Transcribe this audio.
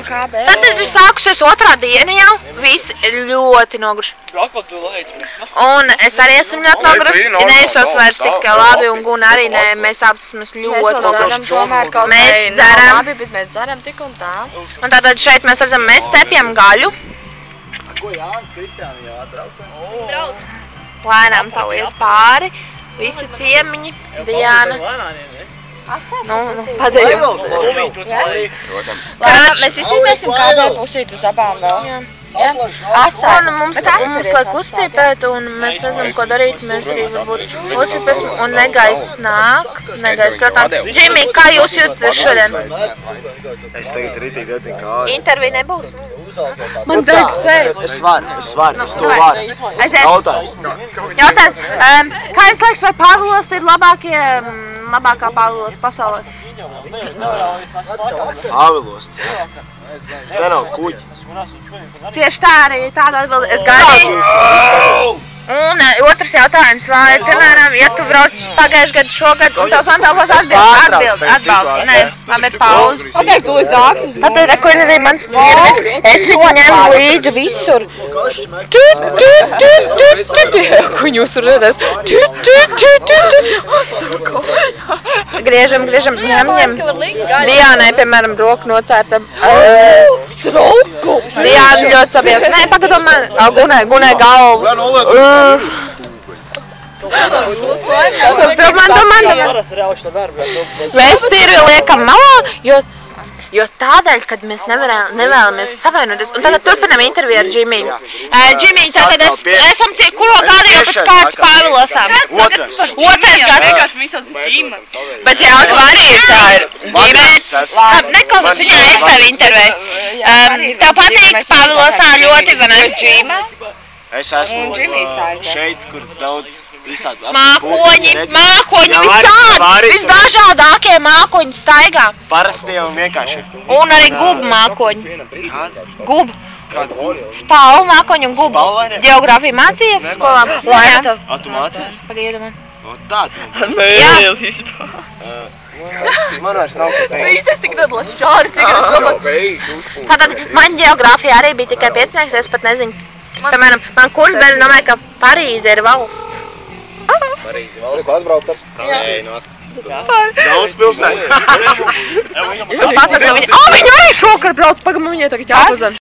Tad es biju sākusies otrā diena jau, visi ir ļoti noguši. Un es arī esmu ļoti nogurusi, neesos vairs tik labi un Guna arī ne, mēs abas esam ļoti noguruši. Mēs dzeram. Bet mēs dzeram tik un tā. Un tātad šeit mēs redzam, mēs cepjam gaļu. Ko Jānis Kristiāni jau atbrauca? Lēnām tā iet pāri, visi ciemiņi, Diana. Nu, padējām. Mēs izpīpēsim kādai pusīt uz abām vēl. Atsāj. Un mums liek uzpīpēt, un mēs nezinām, ko darīt. Mēs arī varbūt uzpīpēsim, un negais nāk. Negais protām. Džimī, kā jūs jūtaties šodien? Es tagad rītīgi diezin kā Intervija nebūs? Man bēg sēd. Es to varu. Jautājums. Jautājums, kā jums liekas, vai Pāvilosti ir labākā Pāvilosti pasaulē? Pāvilosti. Te nav kuģi. Tieši tā arī tāda atbildi. Es gaidīju. Un otrs jautājums, vai, piemēram, ja tu brauc pagājuši gadu šogad, un tev zvantālos atbaldi. Nē, man ir pauze. Pagaid, tu līdz dāks. Tātad, kur ir arī mans dzirvis, es viņu ņemu līdzi visur. Ko jūs redzēs? Griežam, ņem. Diānai, piemēram, roku nocērtam. Diāna ļoti sabies. Nē, pagatavo man, Gunai galvu. Mēs tīri liekam malā, jo tādēļ, kad mēs nevēlamies savainoties. Un tagad turpinam interviju ar Džimiju. Džimiju, tātad esam tie, kuro gadu jau pēc kārtas Pāvilostām? Otrais gads. Bet jā, ka arī tā ir Džimēs. Neklausās viņai, es tevi intervēju. Tev patīk Pāvilostā ļoti, vai ne? Džima? Es esmu šeit, kur daudz visādi mākoņi, visādi, visdažādākie mākoņi staigā. Parastie un vienkārši. Un arī gubu mākoņi. Kāda? Gubu. Kāda gubu? Spalvu mākoņi un gubu. Spalvu vai ne? Geogrāfija mācījies skolā? A, tu mācījies? Pagaidi man. O, tā tu. Jā. Man vairs nav ko teikt. Es tik dodlas šāri, cik es domās. Tātad man geogrāfijā arī bija tikai 5. Es pat nezinu. Piemēram, man kursbēļi domāja, ka Parīze ir valsts. Parīze valsts. Ko atbraukt ar? Galvaspilsēta. Pasaka, viņa arī šokar brauc, pagam, viņai tagad jāpazan.